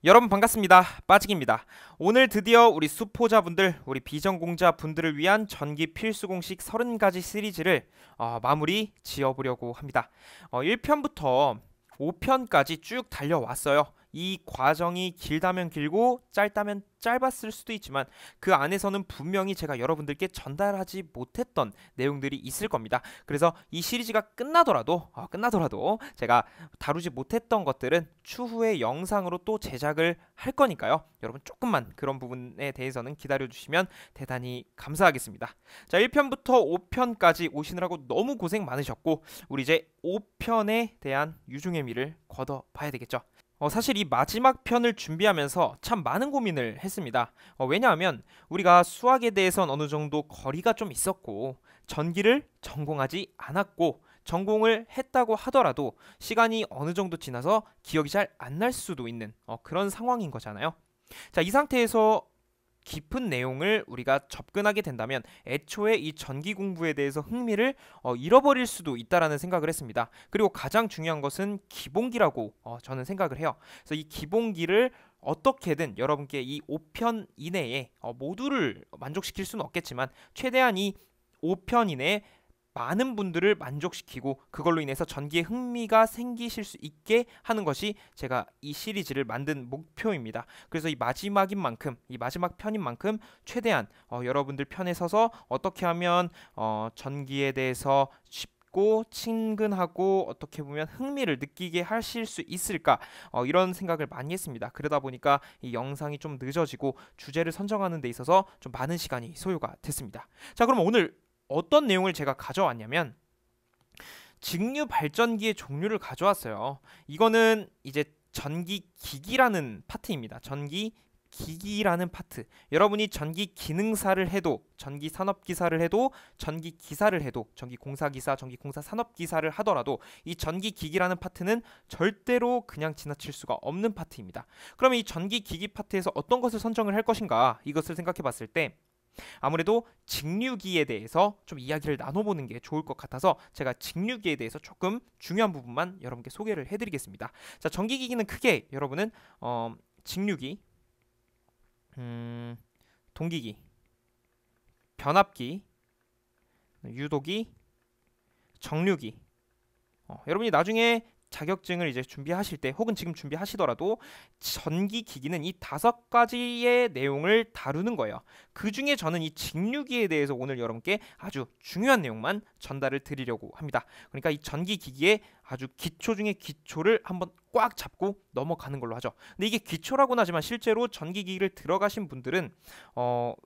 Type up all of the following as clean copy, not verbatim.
여러분 반갑습니다. 빠직입니다. 오늘 드디어 우리 수포자분들, 우리 비전공자분들을 위한 전기 필수 공식 30가지 시리즈를 마무리 지어보려고 합니다. 1편부터 5편까지 쭉 달려왔어요. 이 과정이 길다면 길고 짧다면 짧았을 수도 있지만 그 안에서는 분명히 제가 여러분들께 전달하지 못했던 내용들이 있을 겁니다. 그래서 이 시리즈가 끝나더라도 제가 다루지 못했던 것들은 추후에 영상으로 또 제작을 할 거니까요. 여러분 조금만 그런 부분에 대해서는 기다려주시면 대단히 감사하겠습니다. 자, 1편부터 5편까지 오시느라고 너무 고생 많으셨고 우리 이제 5편에 대한 유중의 미를 걷어봐야 되겠죠. 사실 이 마지막 편을 준비하면서 참 많은 고민을 했습니다. 왜냐하면 우리가 수학에 대해선 어느 정도 거리가 좀 있었고 전기를 전공하지 않았고 전공을 했다고 하더라도 시간이 어느 정도 지나서 기억이 잘 안 날 수도 있는 그런 상황인 거잖아요. 자, 이 상태에서 깊은 내용을 우리가 접근하게 된다면 애초에 이 전기 공부에 대해서 흥미를 잃어버릴 수도 있다라는 생각을 했습니다. 그리고 가장 중요한 것은 기본기라고 저는 생각을 해요. 그래서 이 기본기를 어떻게든 여러분께 이 5편 이내에 모두를 만족시킬 수는 없겠지만 최대한 이 5편 이내에 많은 분들을 만족시키고 그걸로 인해서 전기에 흥미가 생기실 수 있게 하는 것이 제가 이 시리즈를 만든 목표입니다. 그래서 이 마지막인 만큼, 이 마지막 편인 만큼 최대한 여러분들 편에 서서 어떻게 하면 전기에 대해서 쉽고 친근하고 어떻게 보면 흥미를 느끼게 하실 수 있을까 이런 생각을 많이 했습니다. 그러다 보니까 이 영상이 좀 늦어지고 주제를 선정하는 데 있어서 좀 많은 시간이 소요가 됐습니다. 자, 그럼 오늘 어떤 내용을 제가 가져왔냐면 직류 발전기의 종류를 가져왔어요. 이거는 이제 전기기기라는 파트입니다. 전기기기라는 파트. 여러분이 전기기능사를 해도, 전기산업기사를 해도, 전기기사를 해도, 전기공사기사, 전기공사산업기사를 하더라도 이 전기기기라는 파트는 절대로 그냥 지나칠 수가 없는 파트입니다. 그러면 이 전기기기 파트에서 어떤 것을 선정을 할 것인가 이것을 생각해 봤을 때 아무래도 직류기에 대해서 좀 이야기를 나눠보는 게 좋을 것 같아서 제가 직류기에 대해서 조금 중요한 부분만 여러분께 소개를 해드리겠습니다. 자, 전기기기는 크게 여러분은 직류기, 동기기, 변압기, 유도기, 정류기. 여러분이 나중에 자격증을 이제 준비하실 때 혹은 지금 준비하시더라도 전기기기는 이 5가지의 내용을 다루는 거예요. 그 중에 저는 이 직류기에 대해서 오늘 여러분께 아주 중요한 내용만 전달을 드리려고 합니다. 그러니까 이 전기기기의 아주 기초 중에 기초를 한번 꽉 잡고 넘어가는 걸로 하죠. 근데 이게 기초라고는 하지만 실제로 전기기기를 들어가신 분들은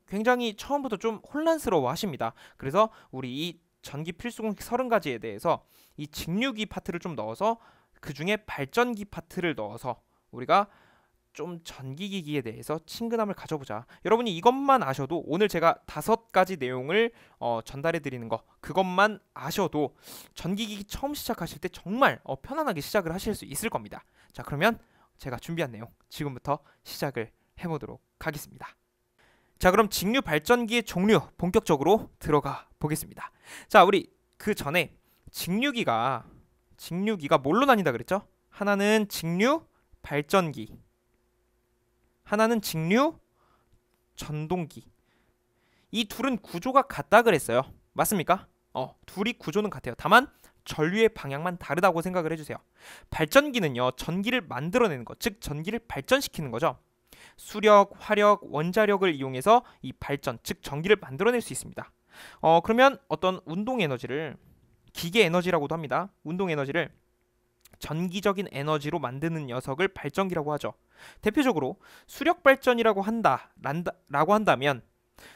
굉장히 처음부터 좀 혼란스러워 하십니다. 그래서 우리 이 전기 필수 공식 30가지에 대해서 이 직류기 파트를 좀 넣어서 그 중에 발전기 파트를 넣어서 우리가 좀 전기기기에 대해서 친근함을 가져보자. 여러분이 이것만 아셔도 오늘 제가 5가지 내용을 전달해 드리는 거 그것만 아셔도 전기기기 처음 시작하실 때 정말 편안하게 시작을 하실 수 있을 겁니다. 자, 그러면 제가 준비한 내용 지금부터 시작을 해보도록 하겠습니다. 자, 그럼 직류 발전기의 종류 본격적으로 들어가 보겠습니다. 자, 우리 그 전에 직류기가 뭘로 나뉜다 그랬죠? 하나는 직류 발전기, 하나는 직류 전동기. 이 둘은 구조가 같다 그랬어요. 맞습니까? 둘이 구조는 같아요. 다만 전류의 방향만 다르다고 생각을 해주세요. 발전기는요, 전기를 만들어내는 것, 즉 전기를 발전시키는 거죠. 수력, 화력, 원자력을 이용해서 이 발전, 즉 전기를 만들어낼 수 있습니다. 그러면 어떤 운동 에너지를 기계 에너지라고도 합니다. 운동 에너지를 전기적인 에너지로 만드는 녀석을 발전기라고 하죠. 대표적으로 수력 발전이라고 한다면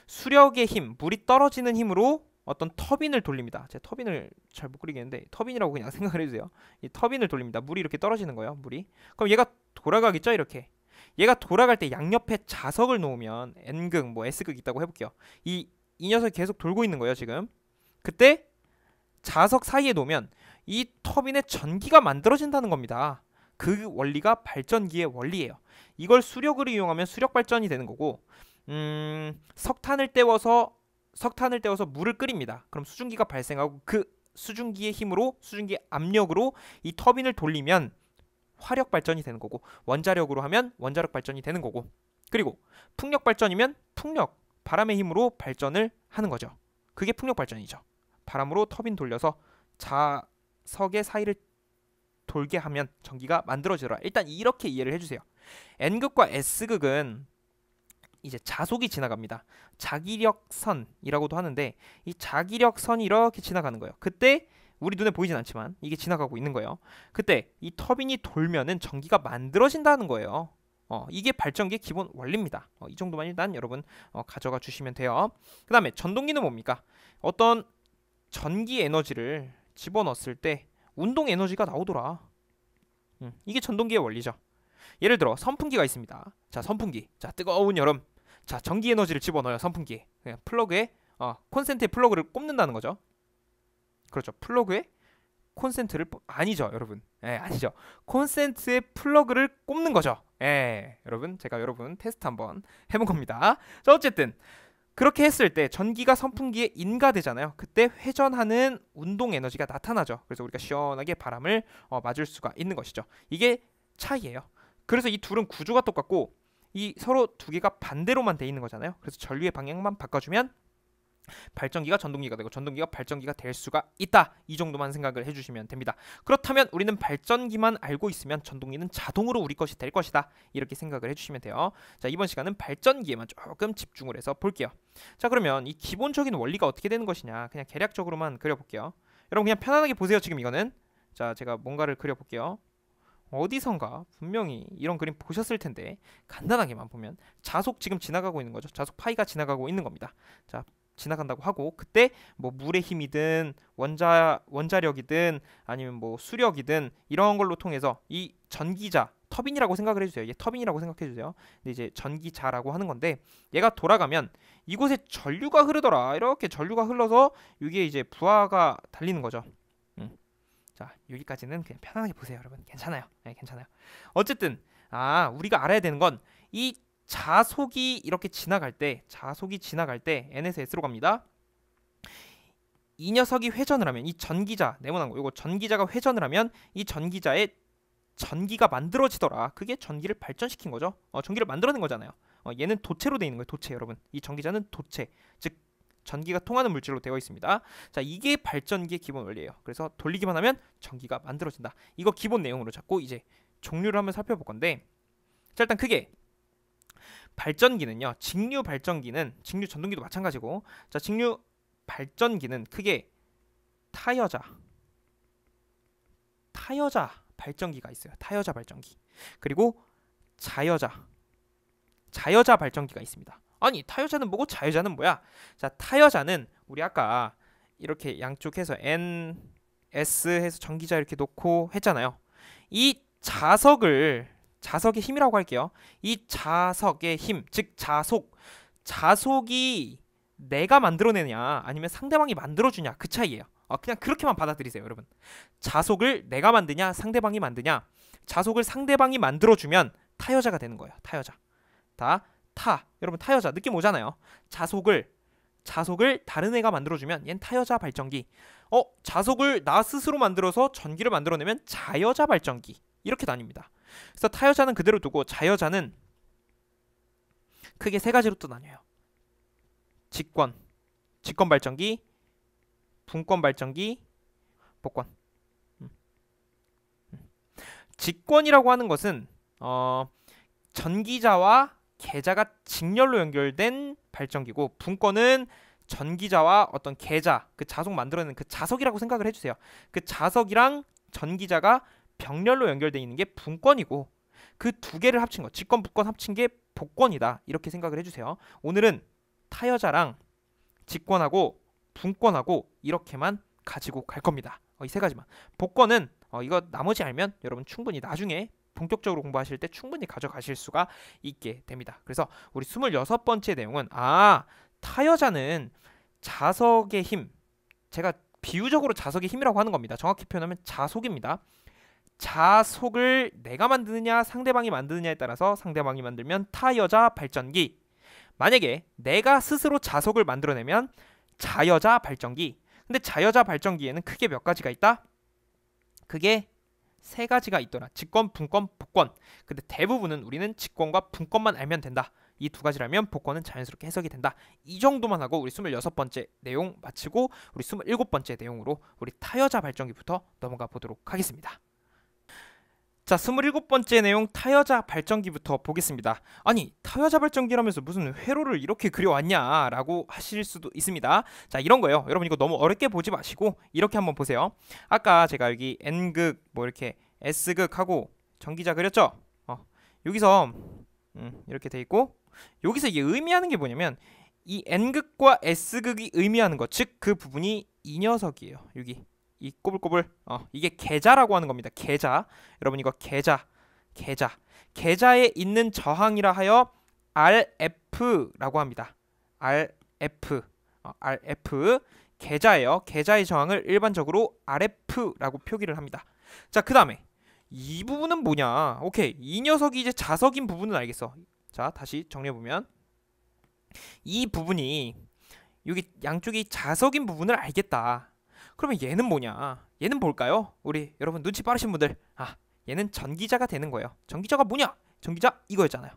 수력의 힘, 물이 떨어지는 힘으로 어떤 터빈을 돌립니다. 제가 터빈을 잘 못 그리겠는데 터빈이라고 그냥 생각을 해주세요. 이 터빈을 돌립니다. 물이 이렇게 떨어지는 거예요. 물이. 그럼 얘가 돌아가겠죠? 이렇게. 얘가 돌아갈 때 양옆에 자석을 놓으면 N극, 뭐 S극 있다고 해볼게요. 이 녀석이 계속 돌고 있는 거예요, 지금. 그때 자석 사이에 놓으면 이 터빈에 전기가 만들어진다는 겁니다. 그 원리가 발전기의 원리예요. 이걸 수력을 이용하면 수력 발전이 되는 거고, 석탄을 떼워서 물을 끓입니다. 그럼 수증기가 발생하고 그 수증기의 힘으로, 수증기의 압력으로 이 터빈을 돌리면 화력 발전이 되는 거고, 원자력으로 하면 원자력 발전이 되는 거고, 그리고 풍력 발전이면 풍력, 바람의 힘으로 발전을 하는 거죠. 그게 풍력 발전이죠. 바람으로 터빈 돌려서 자석의 사이를 돌게 하면 전기가 만들어지더라. 일단 이렇게 이해를 해주세요. N극과 S극은 이제 자속이 지나갑니다. 자기력선이라고도 하는데, 이 자기력선이 이렇게 지나가는 거예요. 그때 우리 눈에 보이진 않지만 이게 지나가고 있는 거예요. 그때 이 터빈이 돌면은 전기가 만들어진다는 거예요. 이게 발전기의 기본 원리입니다. 이 정도만 일단 여러분 가져가 주시면 돼요. 그 다음에 전동기는 뭡니까? 어떤 전기 에너지를 집어넣었을 때 운동 에너지가 나오더라. 이게 전동기의 원리죠. 예를 들어 선풍기가 있습니다. 자, 선풍기. 자, 뜨거운 여름. 자, 전기 에너지를 집어넣어요. 선풍기에. 그냥 플러그에 콘센트에 플러그를 꼽는다는 거죠. 그렇죠. 플러그에 콘센트를 아니죠, 여러분. 아니죠. 콘센트에 플러그를 꼽는 거죠. 여러분, 제가 여러분 테스트 한번 해본 겁니다. 자, 어쨌든 그렇게 했을 때 전기가 선풍기에 인가되잖아요. 그때 회전하는 운동 에너지가 나타나죠. 그래서 우리가 시원하게 바람을 맞을 수가 있는 것이죠. 이게 차이예요. 그래서 이 둘은 구조가 똑같고 이 서로 두 개가 반대로만 돼 있는 거잖아요. 그래서 전류의 방향만 바꿔주면 발전기가 전동기가 되고 전동기가 발전기가 될 수가 있다. 이 정도만 생각을 해주시면 됩니다. 그렇다면 우리는 발전기만 알고 있으면 전동기는 자동으로 우리 것이 될 것이다. 이렇게 생각을 해주시면 돼요. 자, 이번 시간은 발전기에만 조금 집중을 해서 볼게요. 자, 그러면 이 기본적인 원리가 어떻게 되는 것이냐, 그냥 개략적으로만 그려볼게요. 여러분 그냥 편안하게 보세요. 지금 이거는 자, 제가 뭔가를 그려볼게요. 어디선가 분명히 이런 그림 보셨을 텐데 간단하게만 보면 자속 지금 지나가고 있는 거죠. 자속 파이가 지나가고 있는 겁니다. 자, 지나간다고 하고 그때 뭐 물의 힘이든 원자력이든 아니면 뭐 수력이든 이런 걸로 통해서 이 전기자 터빈이라고 생각을 해주세요. 이게 터빈이라고 생각해주세요. 근데 이제 전기자라고 하는 건데 얘가 돌아가면 이곳에 전류가 흐르더라. 이렇게 전류가 흘러서 이게 이제 부하가 달리는 거죠. 자, 여기까지는 그냥 편안하게 보세요, 여러분. 괜찮아요. 괜찮아요. 어쨌든 우리가 알아야 되는 건 이 자속이 이렇게 지나갈 때, N에서 S로 갑니다. 이 녀석이 회전을 하면 이 전기자, 네모난 거, 이거 전기자가 회전을 하면 이 전기자에 전기가 만들어지더라. 그게 전기를 발전시킨 거죠. 전기를 만들어낸 거잖아요. 얘는 도체로 되어 있는 거예요. 도체, 여러분. 이 전기자는 도체, 즉 전기가 통하는 물질로 되어 있습니다. 자, 이게 발전기의 기본 원리예요. 그래서 돌리기만 하면 전기가 만들어진다. 이거 기본 내용으로 잡고 이제 종류를 한번 살펴볼 건데, 자, 일단 크게 발전기는요. 직류 발전기는 직류 전동기도 마찬가지고, 자, 직류 발전기는 크게 타여자 발전기가 있어요. 타여자 발전기. 그리고 자여자 발전기가 있습니다. 아니, 타여자는 뭐고 자여자는 뭐야? 자, 타여자는 우리 아까 이렇게 양쪽 해서 N, S 해서 전기자 이렇게 놓고 했잖아요. 이 자석의 힘이라고 할게요. 이 자석의 힘, 즉 자속이 내가 만들어내냐 아니면 상대방이 만들어주냐, 그 차이예요. 그냥 그렇게만 받아들이세요, 여러분. 자속을 내가 만드냐 상대방이 만드냐. 자속을 상대방이 만들어주면 타여자가 되는 거예요. 타여자. 여러분 타여자 느낌 오잖아요. 자속을 다른 애가 만들어주면 얘는 타여자 발전기. 자속을 나 스스로 만들어서 전기를 만들어내면 자여자 발전기. 이렇게 나뉩니다. 그래서 타여자는 그대로 두고 자여자는 크게 세 가지로 또 나뉘어요. 직권 발전기, 분권 발전기, 복권. 직권이라고 하는 것은 전기자와 계자가 직렬로 연결된 발전기고, 분권은 전기자와 어떤 계자, 그 자석 만들어내는 그 자석이라고 생각을 해주세요. 그 자석이랑 전기자가 병렬로 연결되어 있는 게 분권이고, 그 두 개를 합친 거, 직권, 분권 합친 게 복권이다. 이렇게 생각을 해주세요. 오늘은 타여자랑 직권하고 분권하고 이렇게만 가지고 갈 겁니다. 이 세 가지만. 복권은 이거 나머지 알면 여러분 충분히 나중에 본격적으로 공부하실 때 충분히 가져가실 수가 있게 됩니다. 그래서 우리 26번째 내용은 타여자는 자석의 힘, 제가 비유적으로 자석의 힘이라고 하는 겁니다. 정확히 표현하면 자속입니다. 자속을 내가 만드느냐 상대방이 만드느냐에 따라서 상대방이 만들면 타여자 발전기, 만약에 내가 스스로 자석을 만들어내면 자여자 발전기. 근데 자여자 발전기에는 크게 몇 가지가 있다? 크게 세 가지가 있더라. 직권, 분권, 복권. 근데 대부분은 우리는 직권과 분권만 알면 된다. 이 두 가지라면 복권은 자연스럽게 해석이 된다. 이 정도만 하고 우리 26번째 내용 마치고 우리 27번째 내용으로 우리 타여자 발전기부터 넘어가 보도록 하겠습니다. 자, 27번째 내용 타여자 발전기부터 보겠습니다. 아니, 타여자 발전기라면서 무슨 회로를 이렇게 그려왔냐 라고 하실 수도 있습니다. 자, 이런 거예요. 여러분 이거 너무 어렵게 보지 마시고 이렇게 한번 보세요. 아까 제가 여기 N극 뭐 이렇게 S극 하고 전기자 그렸죠? 여기서 이렇게 돼 있고 여기서 이게 의미하는 게 뭐냐면 이 N극과 S극이 의미하는 것, 즉 그 부분이 이 녀석이에요. 여기 이 꼬불꼬불 이게 계자라고 하는 겁니다. 계자. 여러분 이거 계자에 있는 저항이라 하여 RF라고 합니다. RF 계자예요. 계자의 저항을 일반적으로 RF라고 표기를 합니다. 자, 그 다음에 이 부분은 뭐냐? 오케이, 이 녀석이 이제 자석인 부분은 알겠어. 자, 다시 정리해보면 이 부분이 여기 양쪽이 자석인 부분을 알겠다. 그러면 얘는 뭐냐? 얘는 뭘까요? 우리 여러분 눈치 빠르신 분들, 얘는 전기자가 되는 거예요. 전기자가 뭐냐? 전기자 이거였잖아요.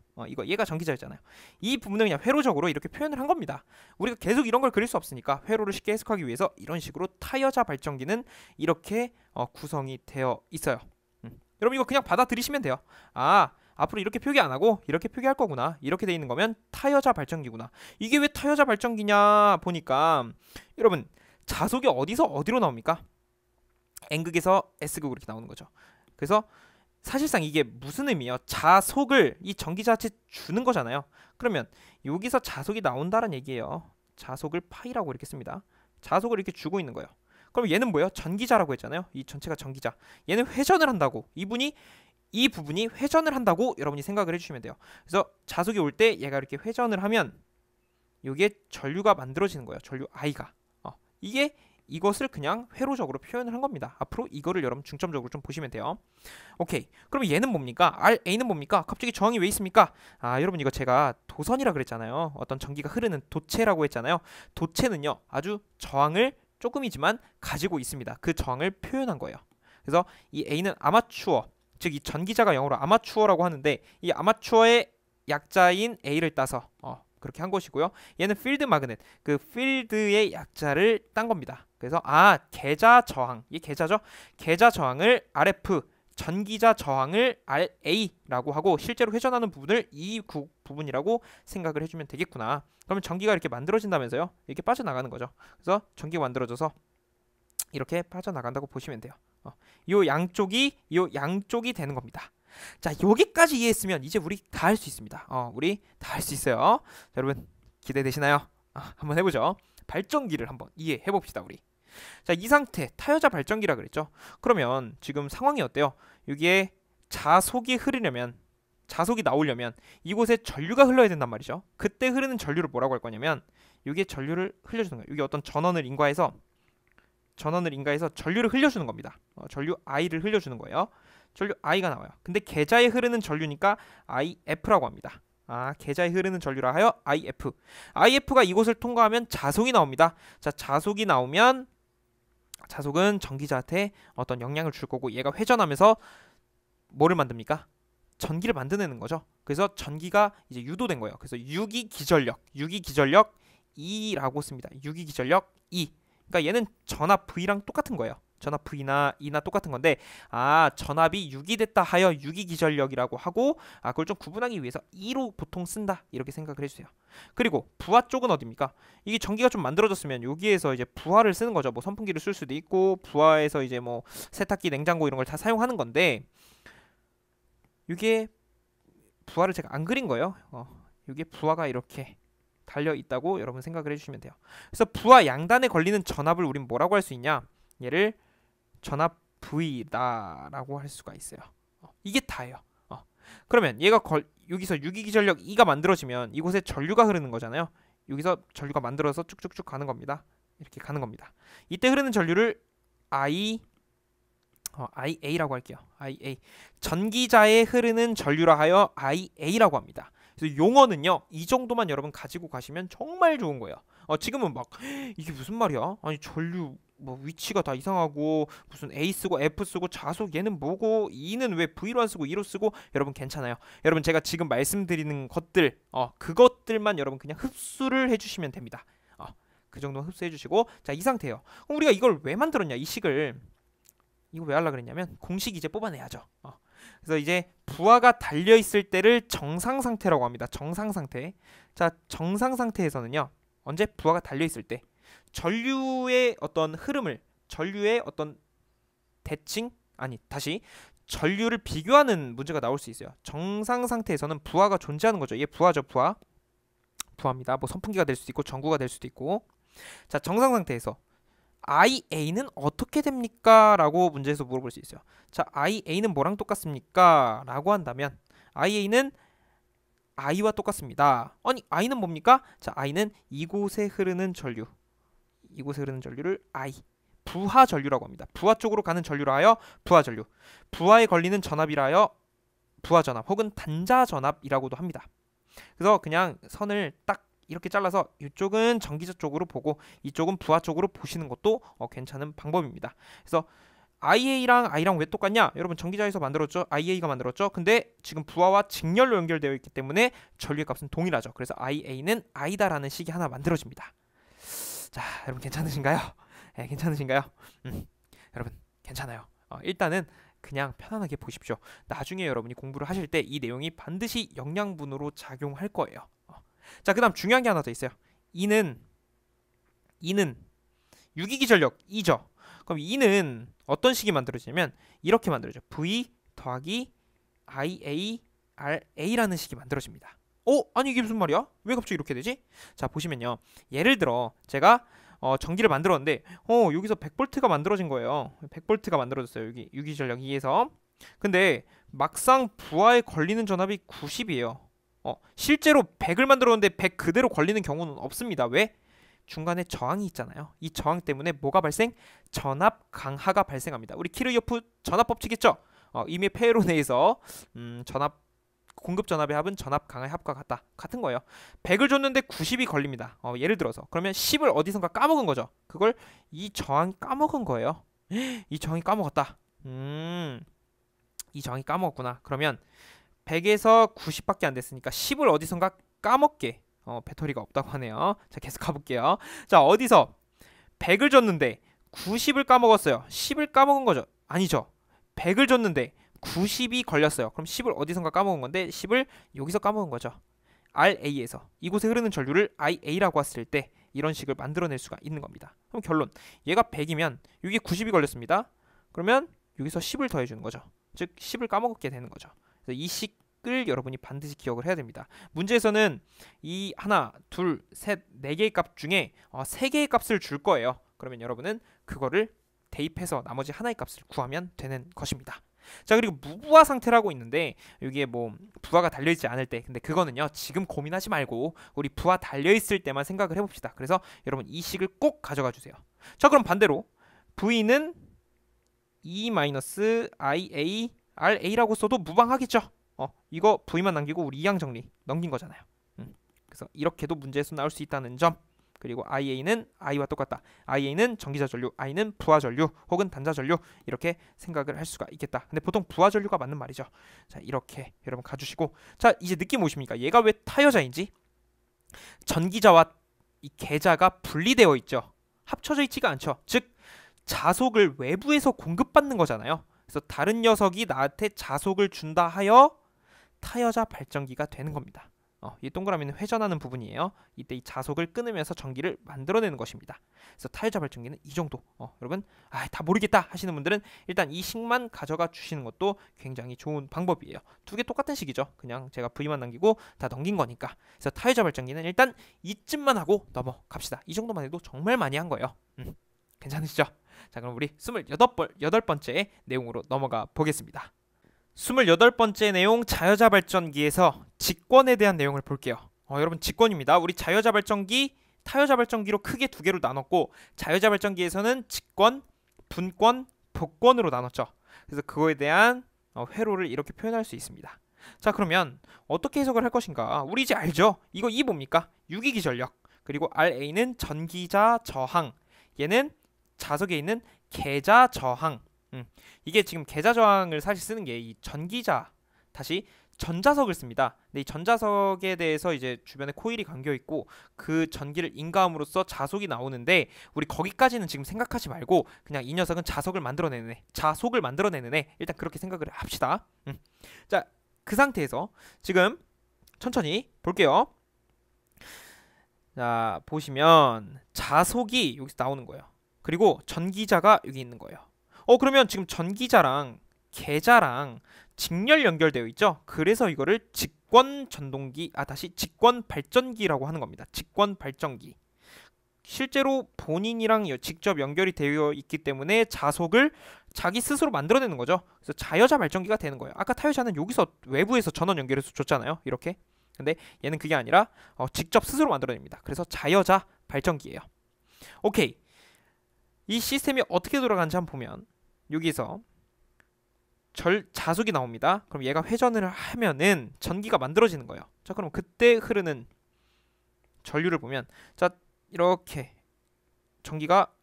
얘가 전기자였잖아요. 이 부분을 그냥 회로적으로 이렇게 표현을 한 겁니다. 우리가 계속 이런 걸 그릴 수 없으니까 회로를 쉽게 해석하기 위해서 이런 식으로 타여자 발전기는 이렇게 구성이 되어 있어요. 여러분 이거 그냥 받아들이시면 돼요. 앞으로 이렇게 표기 안 하고 이렇게 표기할 거구나. 이렇게 돼 있는 거면 타여자 발전기구나. 이게 왜 타여자 발전기냐 보니까 여러분 자석이 어디서 어디로 나옵니까? N극에서 S극으로 이렇게 나오는 거죠. 그래서 사실상 이게 무슨 의미예요? 자속을 이 전기자한테 주는 거잖아요. 그러면 여기서 자속이 나온다는 얘기예요. 자속을 파이라고 이렇게 씁니다. 자속을 이렇게 주고 있는 거예요. 그럼 얘는 뭐예요? 전기자라고 했잖아요. 이 전체가 전기자. 얘는 회전을 한다고. 이 부분이 회전을 한다고 여러분이 생각을 해주시면 돼요. 그래서 자속이 올 때 얘가 이렇게 회전을 하면 여기에 전류가 만들어지는 거예요. 전류 I가. 이게 이것을 그냥 회로적으로 표현을 한 겁니다. 앞으로 이거를 여러분 중점적으로 좀 보시면 돼요. 오케이. 그럼 얘는 뭡니까? RA는 뭡니까? 갑자기 저항이 왜 있습니까? 여러분 이거 제가 도선이라 그랬잖아요. 어떤 전기가 흐르는 도체라고 했잖아요. 도체는요 아주 저항을 조금이지만 가지고 있습니다. 그 저항을 표현한 거예요. 그래서 이 A는 아마추어, 즉 이 전기자가 영어로 아마추어라고 하는데 이 아마추어의 약자인 A를 따서 그렇게 한 것이고요. 얘는 필드 마그넷, 그 필드의 약자를 딴 겁니다. 그래서 계자 저항, 이게 계자죠? 계자 저항을 RF, 전기자 저항을 RA라고 하고 실제로 회전하는 부분을 이 부분이라고 생각을 해주면 되겠구나. 그러면 전기가 이렇게 만들어진다면서요? 이렇게 빠져나가는 거죠. 그래서 전기가 만들어져서 이렇게 빠져나간다고 보시면 돼요. 요 양쪽이 되는 겁니다. 자, 여기까지 이해했으면 이제 우리 다 할 수 있습니다. 우리 다 할 수 있어요. 자, 여러분 기대되시나요? 한번 해보죠. 발전기를 한번 이해해 봅시다. 우리. 자, 이 상태 타여자 발전기라 그랬죠. 그러면 지금 상황이 어때요? 여기에 자속이 흐르려면, 자속이 나오려면 이곳에 전류가 흘러야 된단 말이죠. 그때 흐르는 전류를 뭐라고 할 거냐면 여기에 전류를 흘려주는 거예요. 여기 어떤 전원을 인가해서 전류를 흘려주는 겁니다. 전류 I를 흘려주는 거예요. 전류 I가 나와요. 근데 계자에 흐르는 전류니까 IF라고 합니다. 계자에 흐르는 전류라 하여 IF. IF가 이곳을 통과하면 자속이 나옵니다. 자, 자속이 나오면 자속은 전기자한테 어떤 영향을 줄 거고 얘가 회전하면서 뭐를 만듭니까? 전기를 만드는 거죠. 그래서 전기가 이제 유도된 거예요. 그래서 유기기전력 E라고 씁니다. 유기기전력 E. 그러니까 얘는 전압 V랑 똑같은 거예요. 전압 V나 E나 똑같은 건데 전압이 유기됐다 하여 유기기전력이라고 하고 그걸 좀 구분하기 위해서 E로 보통 쓴다 이렇게 생각을 해주세요. 그리고 부하 쪽은 어디입니까? 이게 전기가 좀 만들어졌으면 여기에서 이제 부하를 쓰는 거죠. 뭐 선풍기를 쓸 수도 있고 부하에서 이제 뭐 세탁기, 냉장고 이런 걸 다 사용하는 건데 이게 부하를 제가 안 그린 거예요. 이게 부하가 이렇게 달려 있다고 여러분 생각을 해주시면 돼요. 그래서 부하 양단에 걸리는 전압을 우린 뭐라고 할 수 있냐? 얘를 전압 V다라고 할 수가 있어요. 이게 다예요. 그러면 얘가 여기서 유기기전력 E가 만들어지면 이곳에 전류가 흐르는 거잖아요. 여기서 전류가 만들어서 쭉쭉쭉 가는 겁니다. 이렇게 가는 겁니다. 이때 흐르는 전류를 IA라고 할게요. IA. 전기자에 흐르는 전류라 하여 IA라고 합니다. 그래서 용어는요 이 정도만 여러분 가지고 가시면 정말 좋은 거예요. 지금은 막 이게 무슨 말이야? 아니 전류 뭐 위치가 다 이상하고 무슨 A 쓰고 F 쓰고 자속 얘는 뭐고 E는 왜 V로 안 쓰고 E로 쓰고 여러분 괜찮아요. 여러분 제가 지금 말씀드리는 것들 그것들만 여러분 그냥 흡수를 해주시면 됩니다. 그 정도 흡수해 주시고 자 이 상태예요. 그럼 우리가 이걸 왜 만들었냐 이 식을 이거 왜 하려고 그랬냐면 공식 이제 뽑아내야죠. 그래서 이제 부하가 달려 있을 때를 정상 상태라고 합니다. 정상 상태. 자 정상 상태에서는요 언제 부하가 달려 있을 때 전류의 어떤 흐름을 전류의 어떤 대칭 다시 전류를 비교하는 문제가 나올 수 있어요. 정상 상태에서는 부하가 존재하는 거죠. 얘 부하죠. 부하입니다. 뭐 선풍기가 될 수도 있고 전구가 될 수도 있고. 자 정상 상태에서 IA는 어떻게 됩니까? 라고 문제에서 물어볼 수 있어요. 자 IA는 뭐랑 똑같습니까? 라고 한다면 IA는 I와 똑같습니다. 아니 I는 뭡니까? 자 I는 이곳에 흐르는 전류를 I 부하 전류라고 합니다. 부하 쪽으로 가는 전류라 하여 부하 전류, 부하에 걸리는 전압이라 하여 부하 전압 혹은 단자 전압이라고도 합니다. 그래서 그냥 선을 딱 이렇게 잘라서 이쪽은 전기자 쪽으로 보고 이쪽은 부하 쪽으로 보시는 것도 괜찮은 방법입니다. 그래서 IA랑 I랑 왜 똑같냐? 여러분 전기자에서 만들었죠? IA가 만들었죠? 근데 지금 부하와 직렬로 연결되어 있기 때문에 전류의 값은 동일하죠. 그래서 IA는 I다라는 식이 하나 만들어집니다. 자 여러분 괜찮으신가요? 네, 괜찮으신가요? 여러분 괜찮아요. 일단은 그냥 편안하게 보십시오. 나중에 여러분이 공부를 하실 때 이 내용이 반드시 영양분으로 작용할 거예요. 자 그다음 중요한 게 하나 더 있어요. E는 유기기 전력 E죠. 그럼 E는 어떤 식이 만들어지냐면 이렇게 만들어져. V 더하기 IARA라는 식이 만들어집니다. 아니 이게 무슨 말이야? 왜 갑자기 이렇게 되지? 자 보시면요. 예를 들어 제가 전기를 만들었는데 여기서 100V가 만들어진 거예요. 100V가 만들어졌어요. 여기 유기 전력 2에서. 근데 막상 부하에 걸리는 전압이 90이에요. 실제로 100을 만들었는데 100 그대로 걸리는 경우는 없습니다. 왜? 중간에 저항이 있잖아요. 이 저항 때문에 뭐가 발생? 전압 강하가 발생합니다. 우리 키르요프 전압 법칙 있죠? 이미 페로네에서 공급 전압의 합은 전압 강의 합과 같은 거예요. 100을 줬는데 90이 걸립니다. 예를 들어서 그러면 10을 어디선가 까먹은 거죠. 그걸 이 저항이 까먹은 거예요. 이 저항이 까먹었다. 이 저항이 까먹었구나. 그러면 100에서 90밖에 안 됐으니까 10을 어디선가 까먹게 배터리가 없다고 하네요. 자 계속 가볼게요. 자 어디서 100을 줬는데 90을 까먹었어요. 10을 까먹은 거죠. 아니죠. 100을 줬는데 90이 걸렸어요. 그럼 10을 어디선가 까먹은 건데 10을 여기서 까먹은 거죠. RA에서 이곳에 흐르는 전류를 IA라고 했을 때 이런 식을 만들어낼 수가 있는 겁니다. 그럼 결론 얘가 100이면 여기 90이 걸렸습니다. 그러면 여기서 10을 더해주는 거죠. 즉 10을 까먹게 되는 거죠. 그래서 이 식을 여러분이 반드시 기억을 해야 됩니다. 문제에서는 이 하나, 둘, 셋, 네 개의 값 중에 세 개의 값을 줄 거예요. 그러면 여러분은 그거를 대입해서 나머지 하나의 값을 구하면 되는 것입니다. 자 그리고 무부하 상태라고 있는데 여기에 뭐 부하가 달려있지 않을 때 근데 그거는요 지금 고민하지 말고 우리 부하 달려있을 때만 생각을 해봅시다. 그래서 여러분 이 식을 꼭 가져가 주세요. 자 그럼 반대로 V는 E-IARA라고 써도 무방하겠죠. 이거 V만 남기고 우리 이항 정리 넘긴 거잖아요. 그래서 이렇게도 문제에서 나올 수 있다는 점. 그리고 IA는 I와 똑같다. IA는 전기자 전류, I는 부하 전류 혹은 단자 전류 이렇게 생각을 할 수가 있겠다. 근데 보통 부하 전류가 맞는 말이죠. 자 이렇게 여러분 가주시고 자 이제 느낌 오십니까? 얘가 왜 타여자인지? 전기자와 이 계자가 분리되어 있죠. 합쳐져 있지가 않죠. 즉 자속을 외부에서 공급받는 거잖아요. 그래서 다른 녀석이 나한테 자속을 준다 하여 타여자 발전기가 되는 겁니다. 이 동그라미는 회전하는 부분이에요. 이때 이 자속을 끊으면서 전기를 만들어내는 것입니다. 그래서 타여자 발전기는 이 정도. 여러분 다 모르겠다 하시는 분들은 일단 이 식만 가져가 주시는 것도 굉장히 좋은 방법이에요. 두 개 똑같은 식이죠. 그냥 제가 V만 남기고 다 넘긴 거니까. 그래서 타여자 발전기는 일단 이쯤만 하고 넘어갑시다. 이 정도만 해도 정말 많이 한 거예요. 괜찮으시죠? 자 그럼 우리 28번째 내용으로 넘어가 보겠습니다. 28번째 내용 자여자 발전기에서 직권에 대한 내용을 볼게요. 여러분 직권입니다. 우리 자여자 발전기, 타여자 발전기로 크게 두 개로 나눴고 자여자 발전기에서는 직권, 분권, 복권으로 나눴죠. 그래서 그거에 대한 회로를 이렇게 표현할 수 있습니다. 자 그러면 어떻게 해석을 할 것인가? 우리 이제 알죠? 이거 E 뭡니까? 유기기 전력. 그리고 RA는 전기자 저항. 얘는 자석에 있는 계자 저항. 이게 지금 계자 저항을 사실 쓰는 게 이 전기자 다시 전자석을 씁니다. 근데 이 전자석에 대해서 이제 주변에 코일이 감겨 있고 그 전기를 인가함으로써 자속이 나오는데 우리 거기까지는 지금 생각하지 말고 그냥 이 녀석은 자석을 만들어내는 애, 자속을 만들어내는 애. 일단 그렇게 생각을 합시다. 자, 그 상태에서 지금 천천히 볼게요. 자, 보시면 자속이 여기서 나오는 거예요. 그리고 전기자가 여기 있는 거예요. 그러면 지금 전기자랑 계자랑 직렬 연결되어 있죠. 그래서 이거를 직권 전동기, 다시 직권 발전기라고 하는 겁니다. 직권 발전기. 실제로 본인이랑 직접 연결이 되어 있기 때문에 자속을 자기 스스로 만들어내는 거죠. 그래서 자여자 발전기가 되는 거예요. 아까 타여자는 여기서 외부에서 전원 연결해서 줬잖아요. 이렇게. 근데 얘는 그게 아니라 직접 스스로 만들어냅니다. 그래서 자여자 발전기예요. 오케이. 이 시스템이 어떻게 돌아가는지 한번 보면 여기서 자속이 나옵니다. 그럼 얘가 회전을 하면은 전기가 만들어지는 거예요. 자, 그럼 그때 흐르는 전류를 보면 자, 이렇게 전기가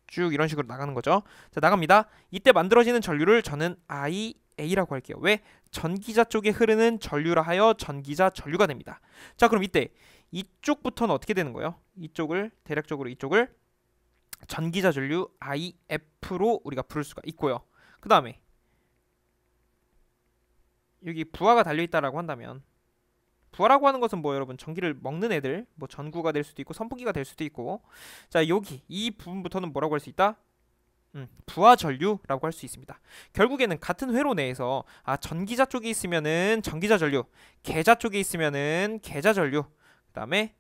쭉 이런 식으로 나가는 거죠. 자, 나갑니다. 이때 만들어지는 전류를 저는 IA라고 할게요. 왜? 전기자 쪽에 흐르는 전류라 하여 전기자 전류가 됩니다. 자, 그럼 이때 이쪽부터는 어떻게 되는 거예요? 이쪽을 대략적으로 이쪽을 전기자 전류 IF로 우리가 부를 수가 있고요. 그 다음에 여기 부하가 달려있다라고 한다면 부하라고 하는 것은 뭐 여러분 전기를 먹는 애들 뭐 전구가 될 수도 있고 선풍기가 될 수도 있고 자 여기 이 부분부터는 뭐라고 할 수 있다? 부하 전류라고 할 수 있습니다. 결국에는 같은 회로 내에서 전기자 쪽에 있으면은 전기자 전류, 계자 쪽에 있으면은 계자 전류, 그 다음에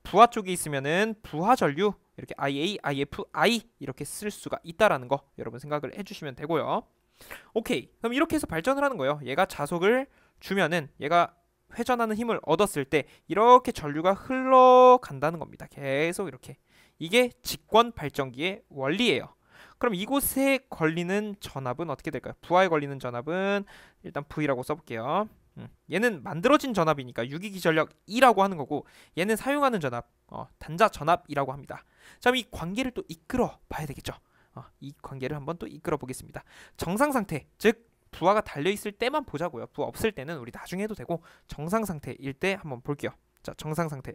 부하 쪽에 있으면은 부하 전류 이렇게 IA, IF, I 이렇게 쓸 수가 있다라는 거 여러분 생각을 해주시면 되고요. 오케이. 그럼 이렇게 해서 발전을 하는 거예요. 얘가 자속을 주면은 얘가 회전하는 힘을 얻었을 때 이렇게 전류가 흘러간다는 겁니다. 계속 이렇게. 이게 직권 발전기의 원리예요. 그럼 이곳에 걸리는 전압은 어떻게 될까요? 부하에 걸리는 전압은 일단 V라고 써볼게요. 얘는 만들어진 전압이니까 유기기전력 E라고 하는 거고 얘는 사용하는 전압, 단자 전압이라고 합니다. 자, 그럼 이 관계를 또 이끌어 봐야 되겠죠. 이 관계를 한번 또 이끌어 보겠습니다. 정상 상태, 즉 부하가 달려 있을 때만 보자고요. 부하 없을 때는 우리 나중에 해도 되고 정상 상태일 때 한번 볼게요. 자, 정상 상태.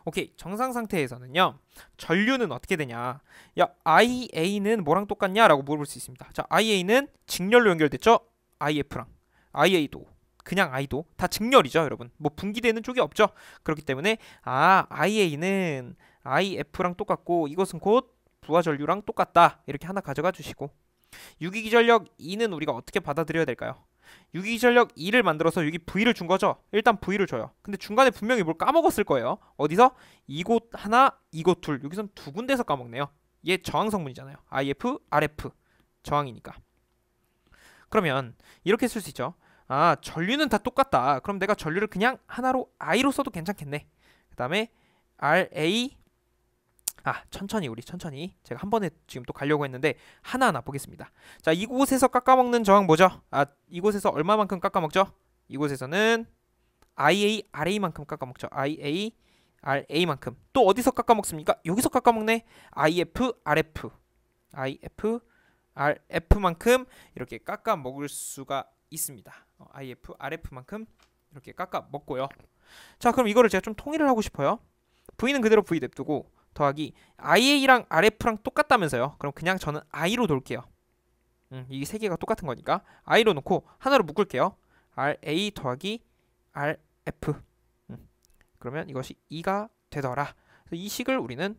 오케이. 정상 상태에서는요. 전류는 어떻게 되냐? 야, IA는 뭐랑 똑같냐라고 물어볼 수 있습니다. 자, IA는 직렬로 연결됐죠? IF랑 IA도 그냥 I도 다 직렬이죠, 여러분. 뭐 분기되는 쪽이 없죠. 그렇기 때문에 IA는 IF랑 똑같고 이것은 곧 부하 전류랑 똑같다. 이렇게 하나 가져가 주시고 유기기전력 E는 우리가 어떻게 받아들여야 될까요? 유기기전력 E를 만들어서 여기 V를 준 거죠. 일단 V를 줘요. 근데 중간에 분명히 뭘 까먹었을 거예요. 어디서? 이곳 하나, 이곳 둘. 여기선 두 군데서 까먹네요. 얘 저항 성분이잖아요. IF, RF 저항이니까. 그러면 이렇게 쓸 수 있죠. 전류는 다 똑같다. 그럼 내가 전류를 그냥 하나로 I로 써도 괜찮겠네. 그 다음에 RA 천천히 제가 한 번에 지금 또 가려고 했는데 하나하나 보겠습니다. 자, 이곳에서 깎아먹는 저항 뭐죠? 이곳에서 얼마만큼 깎아먹죠? 이곳에서는 IA, RA만큼 깎아먹죠. IA, RA만큼. 또 어디서 깎아먹습니까? 여기서 깎아먹네. IF, RF. IF, RF만큼 이렇게 깎아먹을 수가 있습니다. IF, RF만큼 이렇게 깎아먹고요. 자, 그럼 이거를 제가 좀 통일을 하고 싶어요. V는 그대로 V 냅두고 더하기 IA랑 RF랑 똑같다면서요. 그럼 그냥 저는 I로 놓을게요. 이게 세 개가 똑같은 거니까 I로 놓고 하나로 묶을게요. RA 더하기 RF. 그러면 이것이 2가 되더라. 이 식을 우리는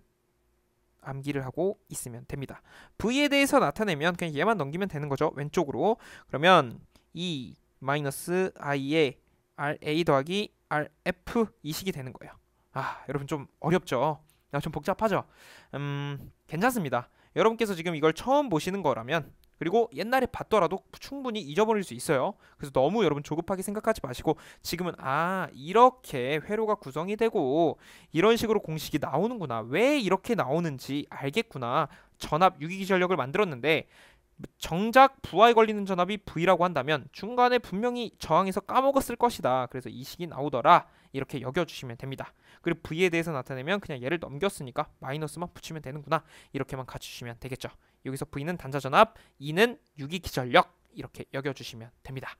암기를 하고 있으면 됩니다. V에 대해서 나타내면 그냥 얘만 넘기면 되는 거죠. 왼쪽으로. 그러면 E 마이너스 I에 RA 더하기 RF 이 식이 되는 거예요. 여러분 좀 어렵죠? 좀 복잡하죠? 괜찮습니다. 여러분께서 지금 이걸 처음 보시는 거라면 그리고 옛날에 봤더라도 충분히 잊어버릴 수 있어요. 그래서 너무 여러분 조급하게 생각하지 마시고 지금은 이렇게 회로가 구성이 되고 이런 식으로 공식이 나오는구나. 왜 이렇게 나오는지 알겠구나. 전압 유기기전력을 만들었는데 정작 부하에 걸리는 전압이 V라고 한다면 중간에 분명히 저항에서 까먹었을 것이다. 그래서 이 식이 나오더라. 이렇게 여겨주시면 됩니다. 그리고 V에 대해서 나타내면 그냥 얘를 넘겼으니까 마이너스만 붙이면 되는구나. 이렇게만 갖추시면 되겠죠. 여기서 V는 단자전압, E는 유기기전력 이렇게 여겨주시면 됩니다.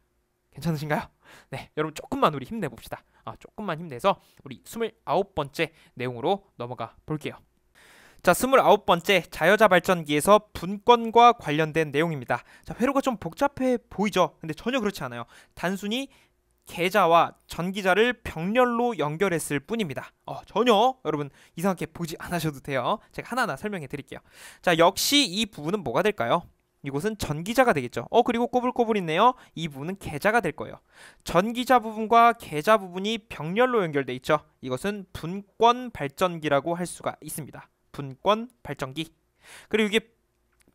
괜찮으신가요? 네, 여러분 조금만 우리 힘내봅시다. 조금만 힘내서 우리 29번째 내용으로 넘어가 볼게요. 자, 29번째 자여자 발전기에서 분권과 관련된 내용입니다. 자, 회로가 좀 복잡해 보이죠? 근데 전혀 그렇지 않아요. 단순히 계자와 전기자를 병렬로 연결했을 뿐입니다. 전혀 여러분 이상하게 보지 않으셔도 돼요. 제가 하나하나 설명해 드릴게요. 자, 역시 이 부분은 뭐가 될까요? 이곳은 전기자가 되겠죠. 그리고 꼬불꼬불 있네요. 이 부분은 계자가 될 거예요. 전기자 부분과 계자 부분이 병렬로 연결돼 있죠. 이것은 분권 발전기라고 할 수가 있습니다. 분권 발전기. 그리고 이게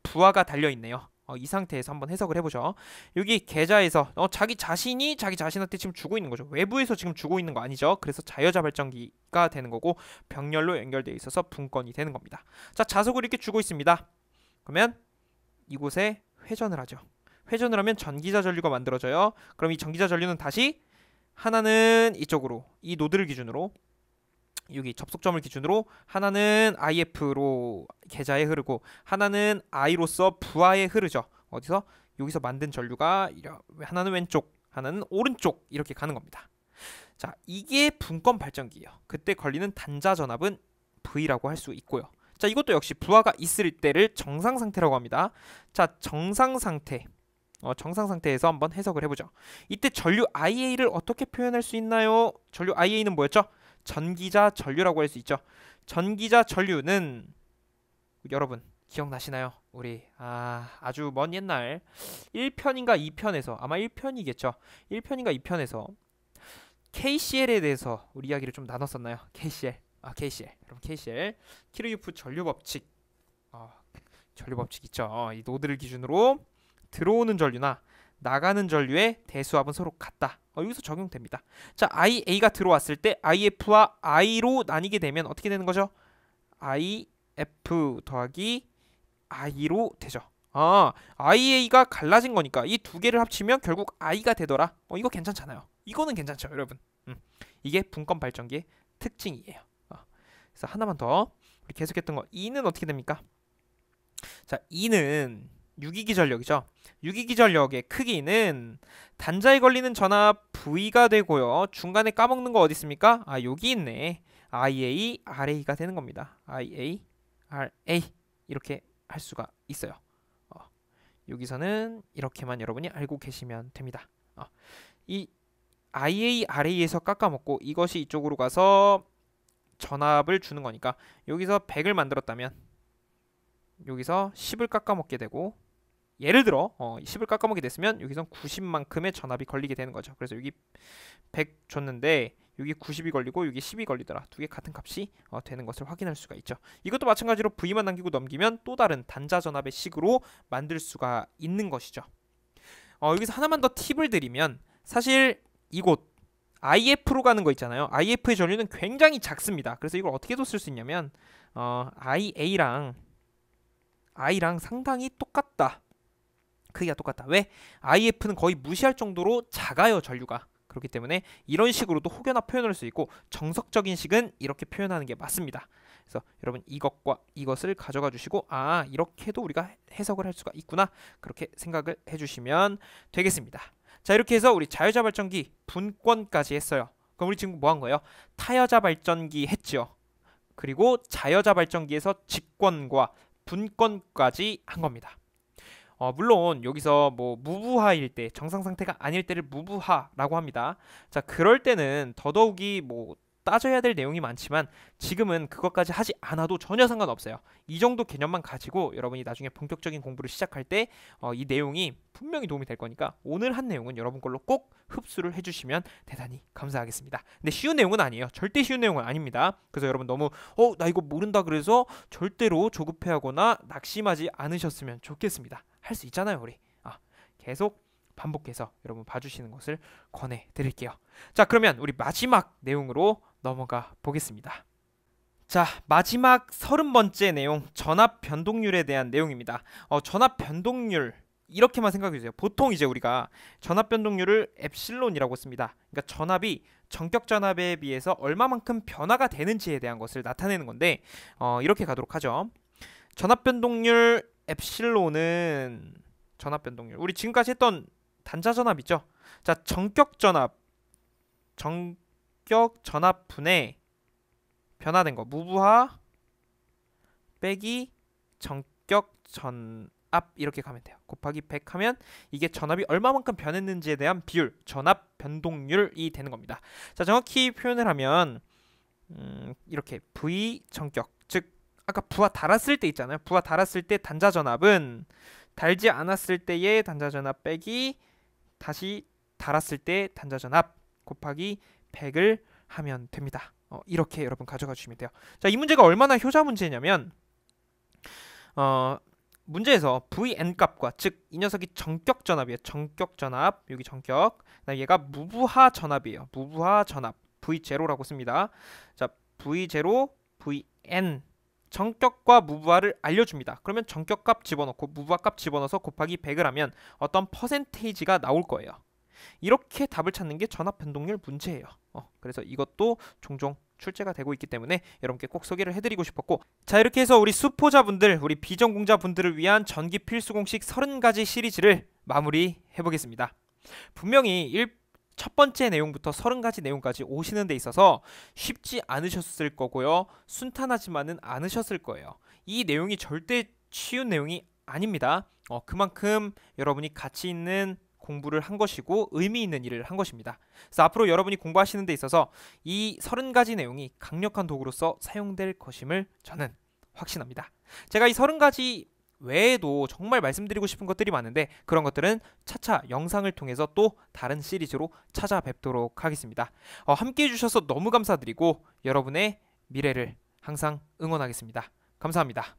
부하가 달려 있네요. 이 상태에서 한번 해석을 해보죠. 여기 계자에서 자기 자신이 자기 자신한테 지금 주고 있는 거죠. 외부에서 지금 주고 있는 거 아니죠. 그래서 자여자 발전기가 되는 거고 병렬로 연결되어 있어서 분권이 되는 겁니다. 자, 자석을 이렇게 주고 있습니다. 그러면 이곳에 회전을 하죠. 회전을 하면 전기자 전류가 만들어져요. 그럼 이 전기자 전류는 다시 하나는 이쪽으로 이 노드를 기준으로 여기 접속점을 기준으로 하나는 IF로 계자에 흐르고 하나는 I로서 부하에 흐르죠. 어디서? 여기서 만든 전류가 하나는 왼쪽, 하나는 오른쪽 이렇게 가는 겁니다. 자, 이게 분권 발전기예요. 그때 걸리는 단자 전압은 V라고 할 수 있고요. 자, 이것도 역시 부하가 있을 때를 정상 상태라고 합니다. 자, 정상 상태. 정상 상태에서 한번 해석을 해보죠. 이때 전류 IA를 어떻게 표현할 수 있나요? 전류 IA는 뭐였죠? 전기자 전류라고 할 수 있죠. 전기자 전류는 여러분 기억나시나요? 우리 아주 먼 옛날 1편인가 2편에서 아마 1편이겠죠. 1편인가 2편에서 KCL에 대해서 우리 이야기를 좀 나눴었나요? KCL. KCL. 여러분 KCL. 키르유프 전류 법칙. 전류 법칙 있죠. 이 노드를 기준으로 들어오는 전류나 나가는 전류의 대수압은 서로 같다. 여기서 적용됩니다. 자, IA가 들어왔을 때 IF와 I로 나뉘게 되면 어떻게 되는 거죠? IF 더하기 I로 되죠. IA가 갈라진 거니까 이 두 개를 합치면 결국 I가 되더라. 이거 괜찮잖아요. 이거는 괜찮죠, 여러분. 이게 분권 발전기의 특징이에요. 그래서 하나만 더 우리 계속했던 거 E는 어떻게 됩니까? 자, E는 유기기 전력이죠. 유기기 전력의 크기는 단자에 걸리는 전압 V가 되고요. 중간에 까먹는 거 어디 있습니까? 여기 있네. IA, RA가 되는 겁니다. IA, RA 이렇게 할 수가 있어요. 여기서는 이렇게만 여러분이 알고 계시면 됩니다. 이 IA, RA에서 깎아먹고 이것이 이쪽으로 가서 전압을 주는 거니까 여기서 100을 만들었다면 여기서 10을 깎아먹게 되고 예를 들어 10을 깎아먹게 됐으면 여기선 90만큼의 전압이 걸리게 되는 거죠. 그래서 여기 100 줬는데 여기 90이 걸리고 여기 10이 걸리더라. 두 개 같은 값이 되는 것을 확인할 수가 있죠. 이것도 마찬가지로 V만 남기고 넘기면 또 다른 단자 전압의 식으로 만들 수가 있는 것이죠. 여기서 하나만 더 팁을 드리면 사실 이곳 IF로 가는 거 있잖아요. IF의 전류는 굉장히 작습니다. 그래서 이걸 어떻게도 쓸 수 있냐면 IA랑 I랑 상당히 똑같다. 크기가 똑같다. 왜? IF는 거의 무시할 정도로 작아요, 전류가. 그렇기 때문에 이런 식으로도 혹여나 표현할 수 있고 정석적인 식은 이렇게 표현하는 게 맞습니다. 그래서 여러분 이것과 이것을 가져가 주시고 이렇게도 우리가 해석을 할 수가 있구나. 그렇게 생각을 해주시면 되겠습니다. 자, 이렇게 해서 우리 자여자 발전기 분권까지 했어요. 그럼 우리 지금 뭐 한 거예요? 타여자 발전기 했죠. 그리고 자여자 발전기에서 직권과 분권까지 한 겁니다. 물론 여기서 뭐 무부하일 때 정상 상태가 아닐 때를 무부하라고 합니다. 자, 그럴 때는 더더욱이 뭐 따져야 될 내용이 많지만 지금은 그것까지 하지 않아도 전혀 상관없어요. 이 정도 개념만 가지고 여러분이 나중에 본격적인 공부를 시작할 때 이 내용이 분명히 도움이 될 거니까 오늘 한 내용은 여러분 걸로 꼭 흡수를 해주시면 대단히 감사하겠습니다. 근데 쉬운 내용은 아니에요. 절대 쉬운 내용은 아닙니다. 그래서 여러분 너무 나 이거 모른다 그래서 절대로 조급해하거나 낙심하지 않으셨으면 좋겠습니다. 할 수 있잖아요, 우리. 계속 반복해서 여러분 봐주시는 것을 권해드릴게요. 자, 그러면 우리 마지막 내용으로 넘어가 보겠습니다. 자, 마지막 30번째 내용, 전압 변동률에 대한 내용입니다. 전압 변동률 이렇게만 생각해 주세요. 보통 이제 우리가 전압 변동률을 엡실론이라고 씁니다. 그러니까 전압이 전격 전압에 비해서 얼마만큼 변화가 되는지에 대한 것을 나타내는 건데, 이렇게 가도록 하죠. 전압 변동률 엡실론은 전압 변동률, 우리 지금까지 했던 단자 전압 있죠? 자, 전격 전압분의 변화된 거, 무부하 빼기 전격 전압 이렇게 가면 돼요. 곱하기 100 하면 이게 전압이 얼마만큼 변했는지에 대한 비율, 전압 변동률이 되는 겁니다. 자, 정확히 표현을 하면 이렇게 V 전격, 즉 아까 부하 달았을 때 있잖아요. 부하 달았을 때 단자 전압은 달지 않았을 때의 단자 전압 빼기 다시 달았을 때 단자 전압 곱하기 100을 하면 됩니다. 이렇게 여러분 가져가 주시면 돼요. 자, 이 문제가 얼마나 효자 문제냐면 문제에서 Vn 값과, 즉 이 녀석이 전격 전압이에요. 전격 전압, 여기 전격. 얘가 무부하 전압이에요. 무부하 전압 V0라고 씁니다. 자, V0, Vn 전격과 무부하를 알려줍니다. 그러면 전격 값 집어넣고 무부하 값 집어넣어서 곱하기 100을 하면 어떤 퍼센테이지가 나올 거예요. 이렇게 답을 찾는 게 전압 변동률 문제예요. 그래서 이것도 종종 출제가 되고 있기 때문에 여러분께 꼭 소개를 해드리고 싶었고, 자, 이렇게 해서 우리 수포자분들, 우리 비전공자분들을 위한 전기 필수 공식 30가지 시리즈를 마무리해 보겠습니다. 분명히 첫 번째 내용부터 30가지 내용까지 오시는 데 있어서 쉽지 않으셨을 거고요. 순탄하지만은 않으셨을 거예요. 이 내용이 절대 쉬운 내용이 아닙니다. 그만큼 여러분이 가치 있는 공부를 한 것이고 의미 있는 일을 한 것입니다. 그래서 앞으로 여러분이 공부하시는 데 있어서 이 30가지 내용이 강력한 도구로서 사용될 것임을 저는 확신합니다. 제가 이 30가지 외에도 정말 말씀드리고 싶은 것들이 많은데 그런 것들은 차차 영상을 통해서 또 다른 시리즈로 찾아뵙도록 하겠습니다. 함께 해주셔서 너무 감사드리고 여러분의 미래를 항상 응원하겠습니다. 감사합니다.